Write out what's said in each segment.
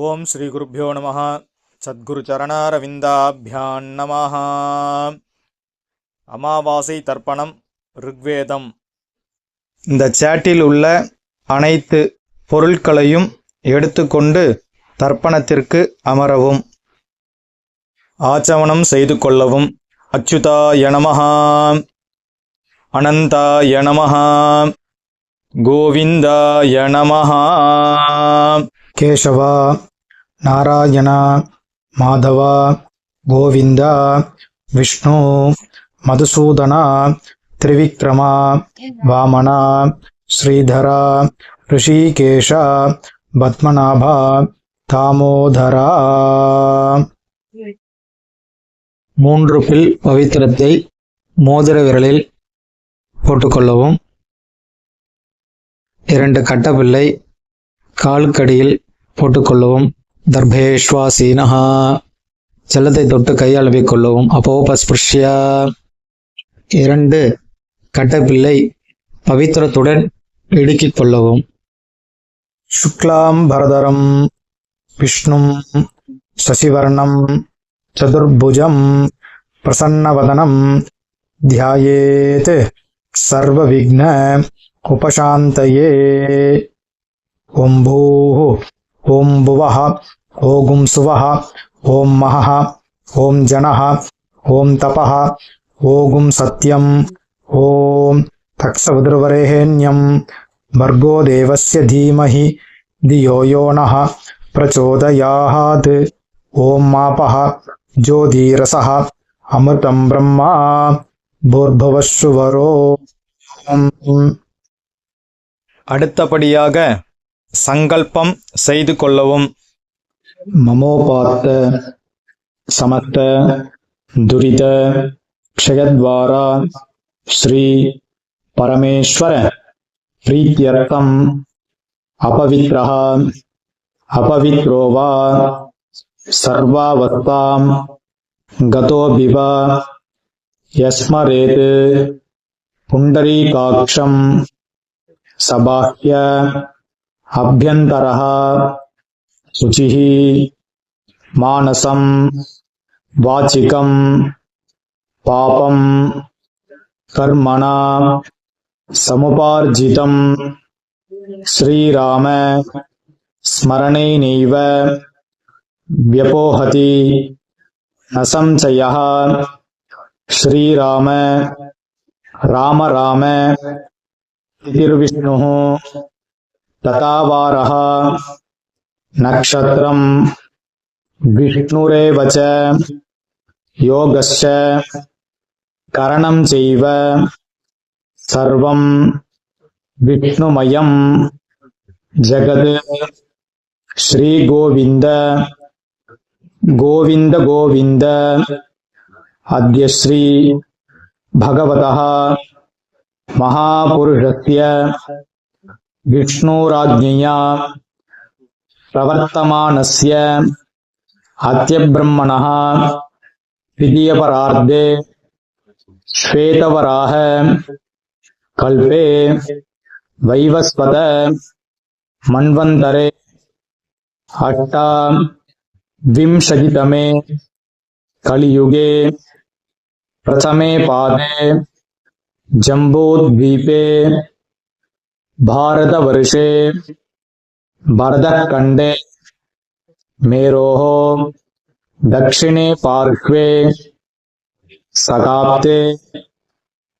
ஓம் ஸ்ரீ குருப்யோ நமः. சத்குரு சரணாரவிந்தாபியான் நமः. அமாவாசை தர்ப்பணம் ருக்வேதம். இந்த சேட்டில் உள்ள அனைத்து பொருட்களையும் எடுத்துக்கொண்டு தர்ப்பணத்திற்கு அமரவும். ஆச்சமனம் செய்து கொள்ளவும். அச்சுதாய நமः, அனந்தாய நமः, கோவிந்தாய நமः. கேசவா, நாராயணா, மாதவா, கோவிந்தா, விஷ்ணு, மதுசூதனா, திரிவிக்ரமா, வாமனா, ஸ்ரீதரா, ரிஷிகேஷா, பத்மநாபா, தாமோதரா. 3 பில் பவித்திரத்தை மோதிர விரலில் போட்டுக்கொள்ளவும். 2 கட்டப்பிள்ளை காலுக்கடியில் போட்டுக்கொள்ளவும். தர்பேஷ்வாசீனஹா, ஜலத்தை தொட்டு கையாளவிக் கொள்ளவும். அப்போபஸ்பிருஷ்யா, 2 கட்டப்பிள்ளை பவித்திரத்துடன் இடுக்கிக் கொள்ளவும். சுக்லாம் பரதரம் விஷ்ணும் சசிவர்ணம் சதுர்புஜம் பிரசன்னவதனம் தியாயேத் சர்வ விக்ன உபசாந்தயே. ஓம் பூஹ, ஓம் புவஹ, ஓம் சுவஹ, ஓம் மஹஹ, ஓம் ஜனஹ, ஓம் தபஹ, ஓம் சத்யம், ஓம் தக்ஷவிதுர்வரேண்யம் பர்கோ தேவஸ்ய தீமஹி தியோ யோ நஹ பிரச்சோதயாத். ஓம் மாபஹ ஜோதிரசஹ அமிர்தம் பிரம்மா பூர்பவஸ்சுவரோ. அடுத்தபடியாக சங்கல்பம் செய்து கொள்ளவும். மமோபாத்த சமஸ்த துரித க்ஷயத்வாரா ஸ்ரீ பரமேஸ்வர பிரீத்யர்த்தம் அபவித்ரஹ அபவித்ரோ வா சர்வாவஸ்தாம் கதோபிவ யஸ்மரேத் புண்டரீகாக்ஷம் சபாஹ்ய அப்யந்தரஹ சுசிஹி மானசம் வாச்சிகம் பாபம் கர்மணா சமுபார்ஜிதம் ஸ்ரீராம ஸ்மரணேனைவ வ்யபோஹதி ந சம்சயः. ஸ்ரீராம ராம ராம திதிர்விஷ்ணுः ததாவாரः நக்ஷத்ரம் விஷ்ணுரேவ ச யோகஸ்ச கரணம் செய்வ சர்வம் விஷ்ணுமயம் ஜகத். ஸ்ரீ கோவிந்த கோவிந்த கோவிந்த. அத்ய ஸ்ரீ பகவதः மகாபுருஷஸ்ய விஷ்ணுராஜ்ஞயா பிரவர்த்தமானஸ்ய அத்யப்ரம்மணः த்விதீயபரார்த்தே ஸ்வேதவராஹ கல்பே வைவஸ்வத மன்வந்தரே அஷ்டாவிம்சதிதமே கலியுகே பிரதமே பாதே ஜம்பூத்வீபே பாரதவர்ஷே பரதக்கண்டே மேரோः தக்ஷிணே பார்ஷ்வே சகாப்தே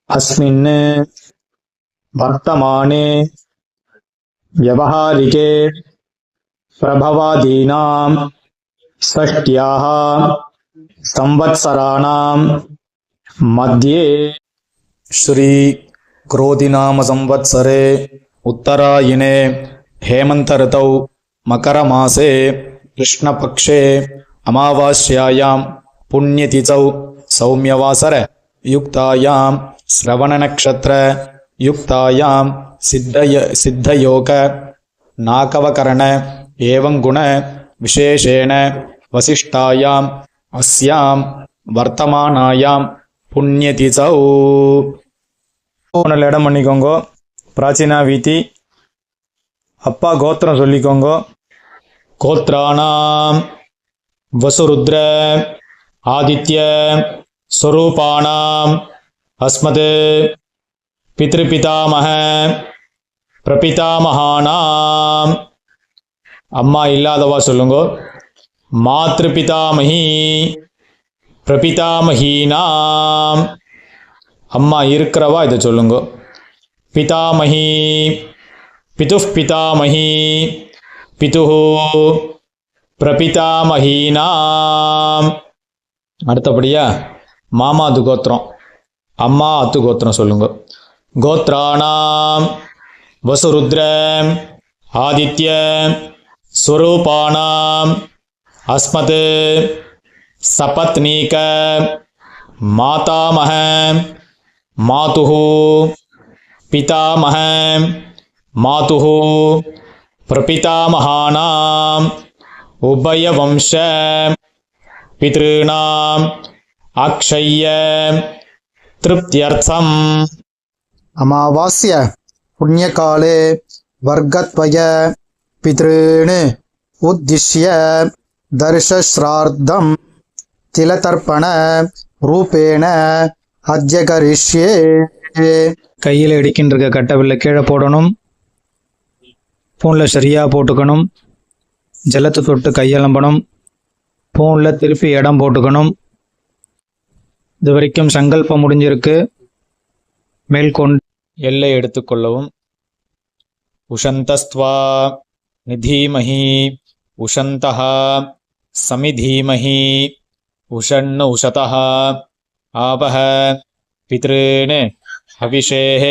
அஸ்மின் வர்த்தமானே வியவஹாரிகே பிரபவாதீனாம் ஷஷ்ட்யாः சம்வத்சராணாம் மத்யே ஸ்ரீ குரோதிநாம சம்வத்சரே உத்தராயணே ஹேமந்த ரிதௌ மகரமாசே கிருஷ்ணபக்ஷே அமாவாஸ்யாயாம் புண்ணியதிதௌ சௌமியவாசர யுக்தாயாம் ஸ்ரவண நக்ஷத்ர யுக்தாயாம் சித்தயோக நாகவகரண ஏவங்குண விசேஷேண வசிஷ்டாயாம் அஸ்யாம் வர்த்தமானாயாம் புண்ணியதிதௌ. நல்ல இடம் பண்ணிக்கோங்க. பிராச்சீனா வீதி. அப்பா கோத்திரம் சொல்லிக்கோங்க. கோத்ராணாம் வசுருத்ர ஆதித்ய ஸ்வரூபாணாம் அஸ்மத் பித்ருபிதாமக பிரபிதாமகானாம். அம்மா இல்லாதவா சொல்லுங்க. மாத்ருபிதாமகி பிரபிதாமகீனாம். அம்மா இருக்கிறவா இதை சொல்லுங்க. பிதாமகி பிதுஃப் பிதாமகி பிதுஹு பிரபிதாமகீனாம். அடுத்தபடியா மாமாது கோத்திரம், அம்மா அத்து கோத்திரம் சொல்லுங்க. கோத்ராணாம் வசுருத்ர ஆதித்ய ஸ்வரூபாணாம் அஸ்மத் சபத்னீக மாதாமக மாதுஹு பிதாமக மாதுஹு பிரபிதாமகானாம் உபயவம்ச பித்ருணாம் அக்ஷய்ய திருப்தியர்த்தம். अमावास्य पुण्यकाले वर्गत्वय पितॄन् उद्दिश्य दर्शश्राद्धं तिलतर्पण रूपेण अद्य करिष्ये. கையில் இடிக்கின்ற கட்டவில்லை கீழே போடணும். பூனில் சரியாக போட்டுக்கணும். ஜலத்தை தொட்டு கையலம்பணும். பூனில் திருப்பி இடம் போட்டுக்கணும். இது வரைக்கும் சங்கல்பம் முடிஞ்சிருக்கு. மேல்கொண்டு எல்லை எடுத்துக்கொள்ளவும். உஷந்தஸ்த்வா நிதீமஹி உஷந்தஹ சமிதீமஹி உஷன்னு உஷதஹ ஆபஹ பித்ருன் ஹவிஷேஹ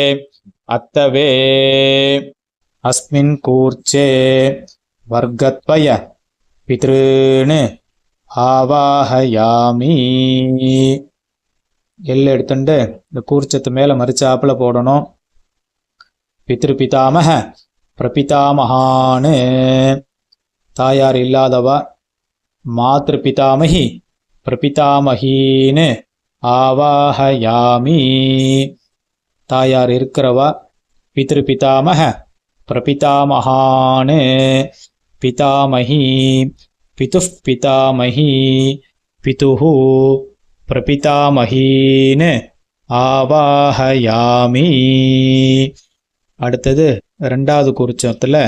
அத்தவே. அஸ்மின் கூர்ச்சே வர்கத்வய பித்ருன் ஆவாஹயாமி. எல்லை எடுத்துட்டு இந்த கூர்ச்சத்து மேலே மறிச்சாப்புல போடணும். பித்ரு பிதாமக பிரபிதாமகான்னு தாயார் இல்லாதவா. மாத்ரு பிதாமகி பிரபிதாமகின்னு ஆவாஹயாமி. தாயார் இருக்கிறவா. பித்ரு பிதாமக பிரபிதாமகான்னு பிதாமகி பிதுஃப் பிதாமகி பிதுஹு பிரபிதாமகீன்னு ஆவாஹயாமி. அடுத்தது ரெண்டாவது குறிச்சத்தில்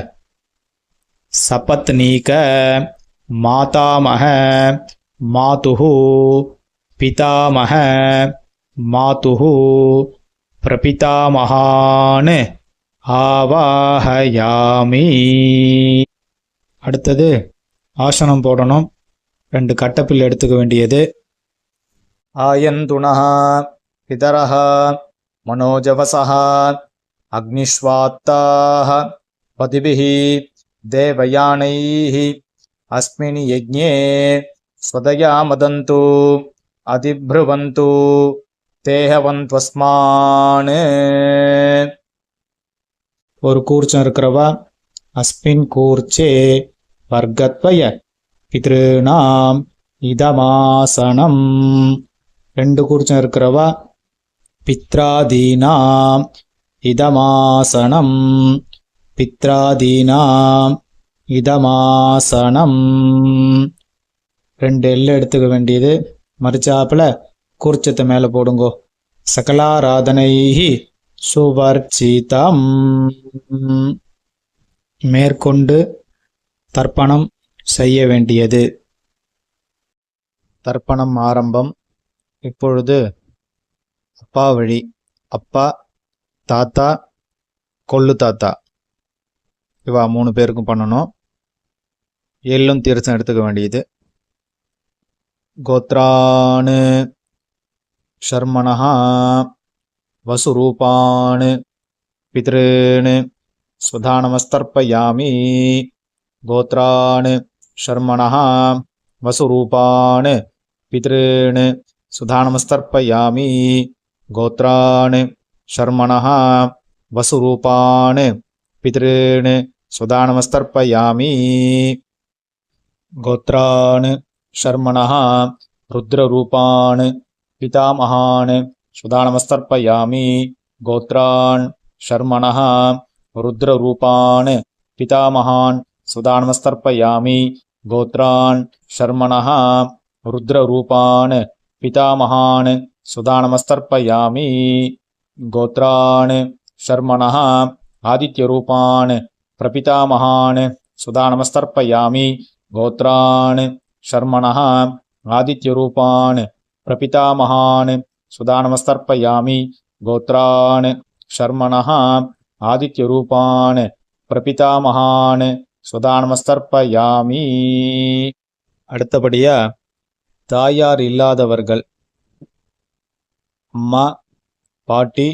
சபத்னீக மாதாமக மாதுஹு பிதாமக மாதுஹு பிரபிதாமகான்னு ஆவாஹயாமி. அடுத்தது ஆசனம் போடணும். 2 கட்டப்பில் எடுத்துக்க வேண்டியது. ஆயந்துணः பிதரः மனோஜவசः அக்னிஷ்வாத்தாः பதிபிः தேவயானைः அஸ்மின் யஜ்ஞே ஸ்வதயா மதந்து அதிப்ருவந்து தேஹவந்த்வஸ்மான். ஒரு கூர்ச்சம் இருக்கிறவா. அஸ்மின் கூர்ச்சே வர்கத்வய பித்ருணாம் இதமாசனம். 2 கூர்ச்சம் இருக்கிறவா. பித்ராதீனாம் இதமாசனம் பித்ராதீனாம் இதமாசனம். 2 எல்லை எடுத்துக்க வேண்டியது. மறிச்சாப்புல கூர்ச்சத்தை மேலே போடுங்கோ. சகலாராதனைஹி சுவர்ச்சிதம். மேற்கொண்டு தர்ப்பணம் செய்ய வேண்டியது. தர்ப்பணம் ஆரம்பம். இப்பொழுது அப்பா வழி, அப்பா, தாத்தா, கொள்ளு தாத்தா, இவா 3 பேருக்கும் பண்ணணும். எள்ளும் தீர்த்தம் எடுத்துக்க வேண்டியது. கோத்ரான் ஷர்மணஹ வசுரூபான் பித்ருன் ஸ்வதானமஸ்தர்ப்பயாமி. கோத்ரான் ஷர்மணஹ வசுரூபான் பித்ருன் சுதானமஸ்தர்ப்பயாமி. கோத்ரான் ஷர்மணஹ வசுரூபான் பித்ருன் சுதானமஸ்தர்ப்பயாமி. கோத்ரான் ஷர்மணஹ ருத்ரரூபான் பிதாமகான் சுதானமஸ்தர்ப்பயாமி. கோத்ரான் ஷர்மணஹ ருத்ரரூபான் பிதாமகான் सुदानमस्तर्पयामि गोत्रान् शर्मणः रुद्ररूपान् पितामहान् सुदानमस्तर्पयामि गोत्रान् शर्मणः आदित्यरूपान् प्रपितामहान् सुदानमस्तर्पयामि गोत्रान् शर्मणः आदित्यरूपान् प्रपितामहान् सुदानमस्तर्पयामि गोत्रान् शर्मणः आदित्यरूपान् प्रपितामहान् सुदानमस्तर्पयामि. அடுத்தபடியா தாயார் இல்லாதவர்கள் அம்மா, பாட்டி,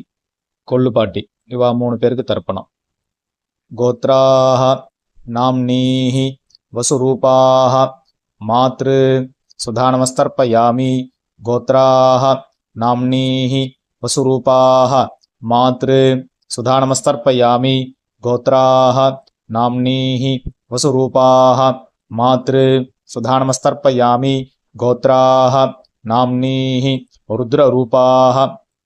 கொள்ளு பாட்டி இவா 3 பேருக்கு தர்ப்பணம். கோத்ராஹ நாம்னீஹ வசுரூபாஹ மாத்ரு சுதானமஸ்தர்ப்பயாமி கோத்ராஹ நாம்னீஹ வசுரூபாஹ மாத்ரு சுதானமஸ்தர்ப்பயாமி கோத்ராஹ நாம்னீஹ வசுரூபாஹ மாத்ரு சுதானமஸ்தர்ப்பயாமி கோத்ராஹ நாம்னீஹ रुद्ररूपाः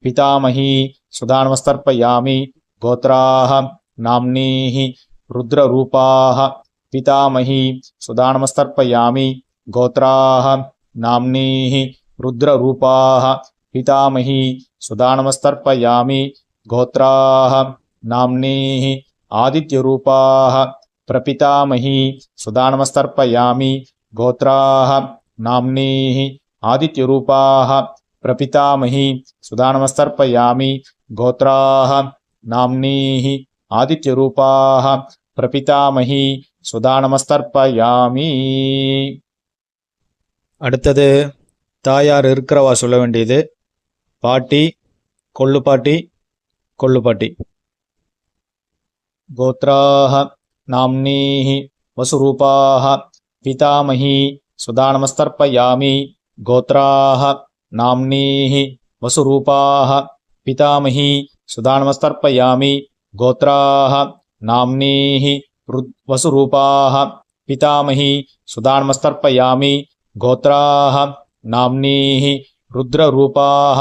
पितामही सुदानमस्तर्पयामि गोत्राः नाम्नीः रुद्ररूपाः पितामही सुदानमस्तर्पयामि गोत्राः नाम्नीः रुद्ररूपाः पितामही सुदानमस्तर्पयामि गोत्राः नाम्नीः आदित्यरूपाः प्रपितामही सुदानमस्तर्पयामि गोत्राः नाम्नीः आदित्यरूपाः प्रपितामही सुदानमस्तर्पयामि गोत्राः नाम्नीः आदित्यरूपाः प्रपितामही सुदानमस्तर्पयामि. அடுத்தது தாயார் இருக்கிறவா சொல்ல வேண்டியது பாட்டி, கொள்ளு பாட்டி, கொள்ளு பாட்டி. गोत्राः नाम्नीः वसुरूपाः पितामही सुदानमस्तर्पयामि गोत्राः नाम्नीः वसुरूपाः पितामही सुदानमस्तर्पयामि गोत्राः नाम्नीः वसुरूपाः पितामही सुदानमस्तर्पयामि गोत्राः नाम्नीः रुद्ररूपाः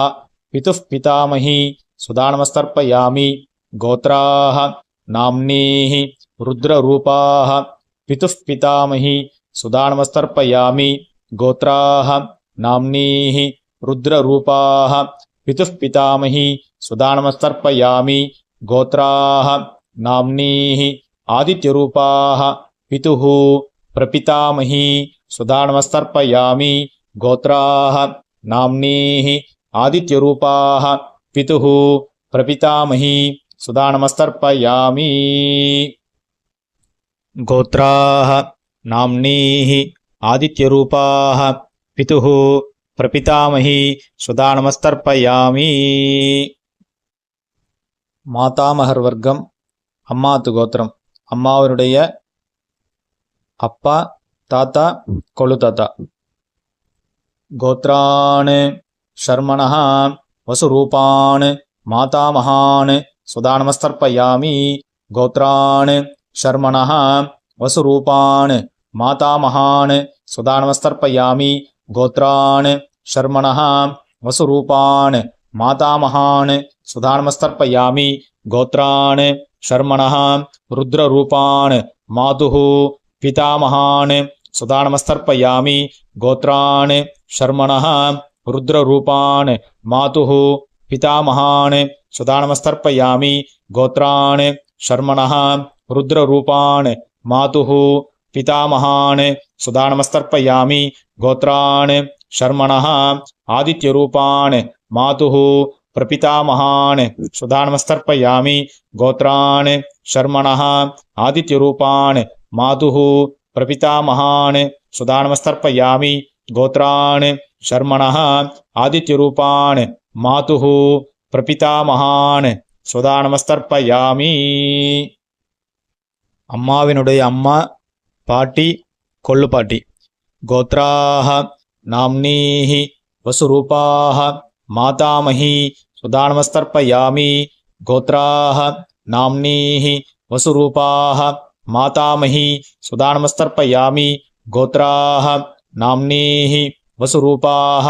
पितुः पितामही सुदानमस्तर्पयामि गोत्राः नाम्नीः रुद्ररूपाः पितुः पितामही सुदानमस्तर्पयामि गोत्राः नाम्नीः रुद्ररूपाः पितुः पितामही सुदानमस्तर्पयामि गोत्राः नाम्नीः आदित्यरूपाः पितुः प्रपितामही सुदानमस्तर्पयामि गोत्राः नाम्नीः आदित्यरूपाः पितुः प्रपितामही सुदानमस्तर्पयामि. गोत्राः नाम्नीः आदित्यरूपाः पितुः प्रपितामही सुदानमस्तर्पयामि. மாதாமகர் வர்க்கம் அம்மாத்து கோத்திரம் அம்மாவருடைய அப்பா, தாத்தா, கொள்ளு தாத்தா. கோத்ரான் ஷர்மணः வசுரூபான் மாதாமகான் சுதானமஸ்தர்ப்பயாமி கோத்ரான் ஷர்மணः वसुरूपान् मातामहान् सुदानमस्तर्पयामि गोत्रान् शर्मणः वसुरूपान् मातामहान् सुदानमस्तर्पयामि गोत्रान् शर्मणः रुद्ररूपान् मातुः पितामहान् सुदानमस्तर्पयामि गोत्रान् शर्मणः रुद्ररूपान् मातुः पितामहान् सुदानमस्तर्पयामि गोत्रान् शर्मणः रुद्ररूपान् मातुः पितामहान् सुदानमस्तर्पयामि गोत्रान् शर्मणः आदित्यरूपान् मातुः प्रपितामहान् सुदानमस्तर्पयामि गोत्रान् शर्मणः आदित्यरूपान् मातुः प्रपितामहान् सुदानमस्तर्पयामि गोत्रान् शर्मणः आदित्यरूपान् मातुः प्रपितामहान् सुदानमस्तर्पयामि. அம்மாவினுடைய அம்மா, பாட்டி, கொள்ளு பாட்டி. गोत्राः नाम्नीः वसुरूपाः मातामही सुदानमस्तर्पयामि गोत्राः नाम्नीः वसुरूपाः मातामही सुदानमस्तर्पयामि गोत्राः नाम्नीः वसुरूपाः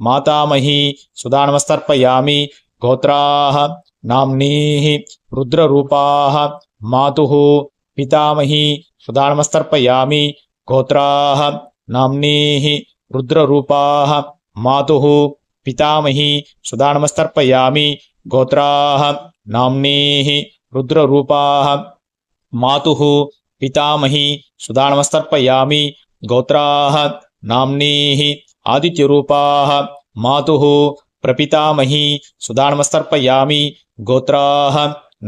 मातामही सुदानमस्तर्पयामि गोत्राः नाम्नीः रुद्ररूपाः मातुः पितामही सुधा नमस्तर्पयामि गोत्राः नाम्नीः रुद्ररूपाः मातुः पितामही सुधा नमस्तर्पयामि गोत्राः नाम्नीः रुद्ररूपाः मातुः पितामही सुधा नमस्तर्पयामि गोत्राः नाम्नीः आदित्यरूपाः मातुः प्रपितामही सुधा नमस्तर्पयामि गोत्राः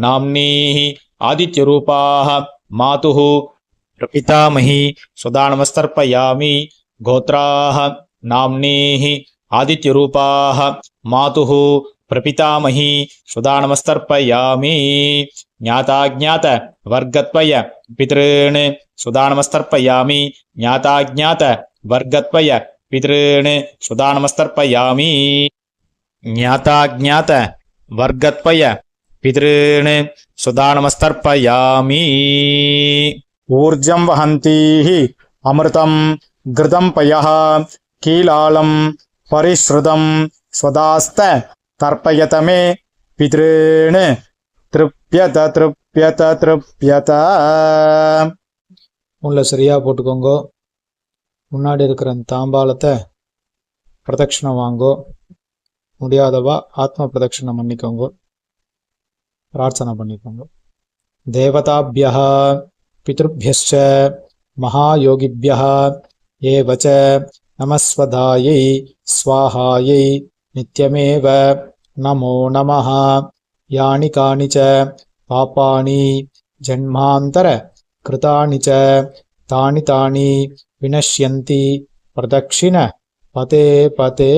नाम्नीः आदित्यरूपाः मातुः प्रपितामही सुधा नमस्तर्पयामि गोत्राः नाम्नीः आदित्यरूपाः मातुः प्रपितामही सुधा नमस्तर्पयामि ज्ञाताज्ञात वर्गत्वय पितॄन् सुधा नमस्तर्पयामि ज्ञाताज्ञात वर्गत्वय पितॄन् सुधा नमस्तर्पयामि ज्ञाताज्ञात वर्गत्वय पितॄन् सुधा नमस्तर्पयामि ऊर्जं वहन्तीः अमृतं घृतं पयः कीलालं परिश्रुतं स्वदास्त तर्पयत मे पितॄन् तृप्यत तृप्यत तृप्यत. உள்ள சரியாக போட்டுக்கோங்க. முன்னாடி இருக்கிற அந்த தாம்பாளத்தை பிரதட்சணம் வாங்கோ. முடியாதவா ஆத்ம பிரதட்சணம் பண்ணிக்கோங்க. பிரார்த்தனை பண்ணிக்கோங்க. தேவதாபியः பித்ருभ्यश्च महायोगिभ्यः एव च नमस्वधायै स्वाहायै नित्यमेव नमो नमः. यानि कानि च पापानि जन्मान्तर कृतानि च तानि तानि विनश्यन्ति प्रदक्षिण पते पते.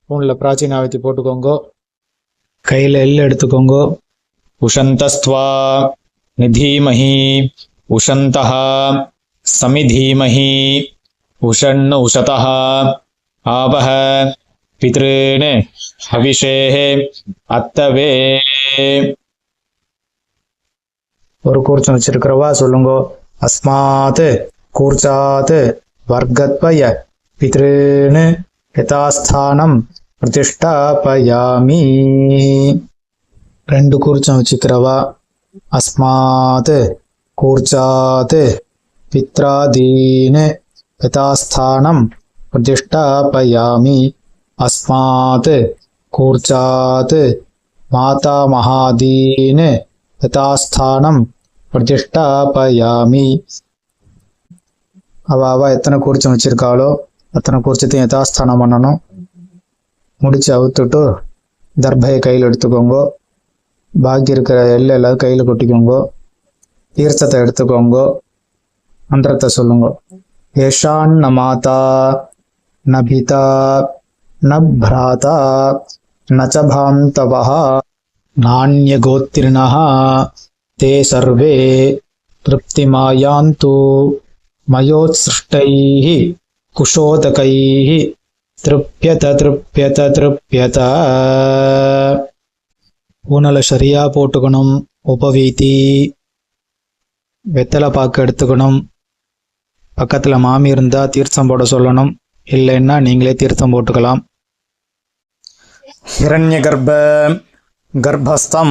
உள்ள பிராச்சீனாவத்தி போட்டுக்கோங்க. கையில் எள் எடுத்துக்கோங்க. उशन्तस्त्वा निधीमहि उशन्तः समिधीमहि उषण् उशतः आवह पितॄन् हविषेः अत्तवे. ஒரு கூர்ச்சம் வச்சிருக்கிறவா சொல்லுங்க. அஸ்மாத் கூர்ச்சாத் வர்க்கத்வய பித்ருன்னு யதாஸ்தானம் பிரதிஷ்டாபயாமி. ரெண்டு கூர்ச்சம் வச்சுக்கிறவா. அஸ்மாத் கூர்ச்சாத் பித்ராதீன் யதாஸ்தானம் பிரதிஷ்டாபயாமி. அஸ்மாத் கூர்ச்சாத் மாதாமகாதீன் யதாஸ்தானம் பிரதிஷ்டாபயாமி. அவ எத்தனை கூர்ச்சம் வச்சிருக்காளோ அத்தனை கூர்ச்சத்தையும் யதாஸ்தானம் பண்ணணும். முடிச்சு அவுத்துட்டு தர்பையை கையில் எடுத்துக்கோங்க. பாக்கி இருக்கிற எல்லாம் கையில் கொட்டிக்கோங்க. தீர்த்தத்தை எடுத்துக்கோங்க. மந்திரத்தை சொல்லுங்க. ஏஷான்ன மாதா ந பிதா ந பிராதா நச்ச பாந்தவஹ நான்யகோத்திரிணः ते सर्वे तृप्तिमायान्तु मयोत्सृष्टैः कुशोदकैः तृप्यत तृप्यत तृप्यत. ஊனலை சரியாக போட்டுக்கணும். உபவீதி வெத்தலை பாக்கு எடுத்துக்கணும். பக்கத்தில் மாமி இருந்தால் தீர்த்தம் போட சொல்லணும். இல்லைன்னா நீங்களே தீர்த்தம் போட்டுக்கலாம். हिरण्यगर्भ गर्भस्थं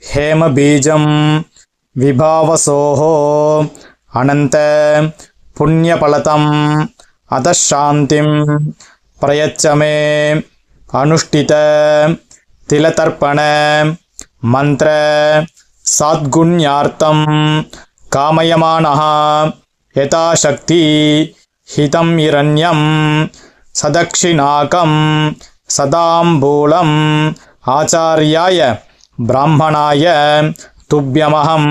हेमबीजं विभावसोः अनन्त पुण्यफलतम् अतः शान्तिं प्रयच्छ मे अनुष्ठित तिलतर्पण मंत्र सद्गुण्यार्थं कामयमानः यथाशक्ति हितं हिरण्यं सदक्षिणाकं सदाम्बूलम् आचार्याय ब्राह्मणाय तुभ्यमहं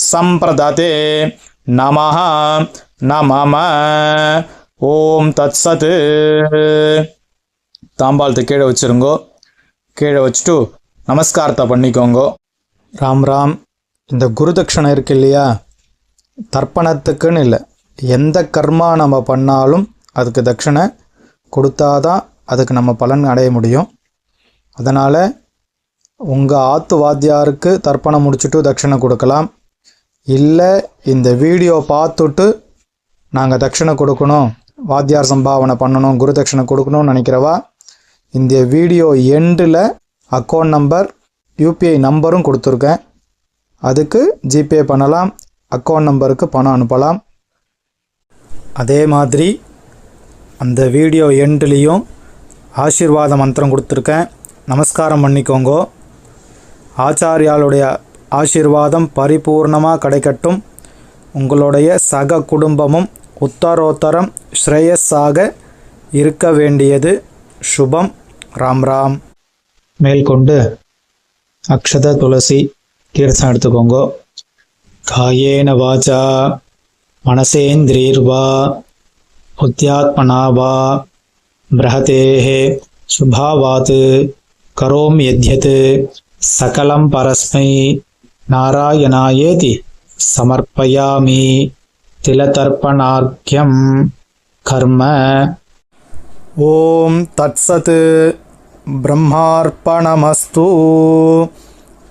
संप्रदते नमः नमः. ஓம் தத்சத். தாம்பாளத்தை கீழே வச்சுருங்கோ. கீழே வச்சுட்டு நமஸ்காரத்தை பண்ணிக்கோங்க. ராம் ராம். இந்த குரு தட்சணை இருக்கு இல்லையா, தர்ப்பணத்துக்குன்னு இல்லை, எந்த கர்மா நம்ம பண்ணாலும் அதுக்கு தட்சணை கொடுத்தாதான் அதுக்கு நம்ம பலன் அடைய முடியும். அதனால் உங்கள் ஆத்து வாத்தியாருக்கு தர்ப்பணம் முடிச்சுட்டு தட்சணை கொடுக்கலாம். இல்லை இந்த வீடியோ பார்த்துட்டு நாங்கள் தட்சணை கொடுக்கணும், வாத்தியார் சம்பாவனை பண்ணணும், குரு தட்சணை கொடுக்கணும்னு நினைக்கிறவா இந்த வீடியோ எண்டில் அக்கௌண்ட் நம்பர் யூபிஐ நம்பரும் கொடுத்துருக்கேன். அதுக்கு ஜிபே பண்ணலாம், அக்கௌண்ட் நம்பருக்கு பணம் அனுப்பலாம். அதே மாதிரி அந்த வீடியோ எண்ட்லேயும் ஆசீர்வாத மந்திரம் கொடுத்துருக்கேன், நமஸ்காரம் பண்ணிக்கோங்க. ஆச்சாரியாளுடைய ஆசீர்வாதம் பரிபூர்ணமாக கிடைக்கட்டும். உங்களுடைய சக குடும்பமும் உத்தரோத்தரம் ஸ்ரேயஸாக இருக்க வேண்டியது சுபம். ராம் ராம். மேற்கொண்டு அக்ஷத துளசி தீர்த்தம் எடுத்துக்கோங்க. காயேன வாச்சா மனசேந்திரீர்வா புத்தியாத்மனா வா பிரஹதேஹே சுபாவாத் கரோம் யத்யத் சகலம் பரஸ்மை நாராயணாயேதி சமர்ப்பயாமி திலதர்ப்பணார்க்யம் கர்ம. ஓம் தத்சத். பிரம்மார்ப்பணமஸ்து,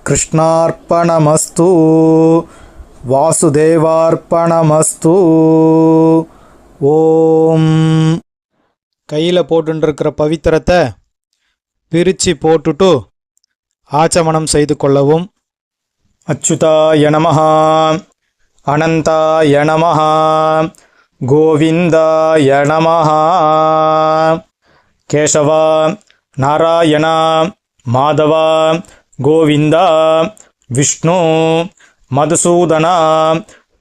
கிருஷ்ணார்ப்பணமஸ்து, வாசுதேவார்ப்பணமஸ்து. ஓம். கையில் போட்டுருக்கிற பவித்திரத்தை பிரித்து போட்டுட்டு ஆச்சமனம் செய்து கொள்ளவும். அச்சுதாய நமஹ, அனந்தாய நமஹ, கோவிந்தாய நமஹ. கேசவா, நாராயணா, மாதவா, கோவிந்தா, விஷ்ணு, மதுசூதனா,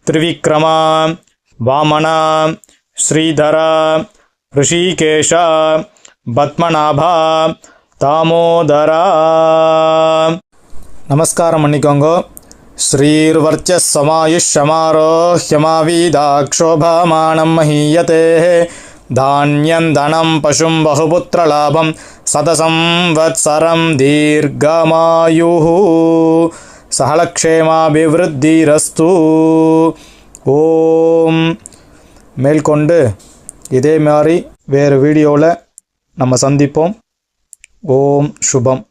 திரிவிக்ரமா, வாமனா, ஸ்ரீதரா, ரிஷிகேஷா, பத்மநாபா, தாமோதரா. நமஸ்காரம் பண்ணிக்கோங்க. ஸ்ரீர்வர்ச்சஸ்வமாயுஷ்யமாரோஹ்யமாவீதாக்ஷோபாமானம் மஹீயதே தான்யம் தனம் பசும் பகுபுத்திரலாபம் சதசம் வத்சரம் தீர்க்கமாயுः சகலக்ஷேமாபிவிருத்திரஸ்து. ஓம். மேற்கொண்டு இதே மாதிரி வேறு வீடியோவில் நம்ம சந்திப்போம். ஓம் சுபம்.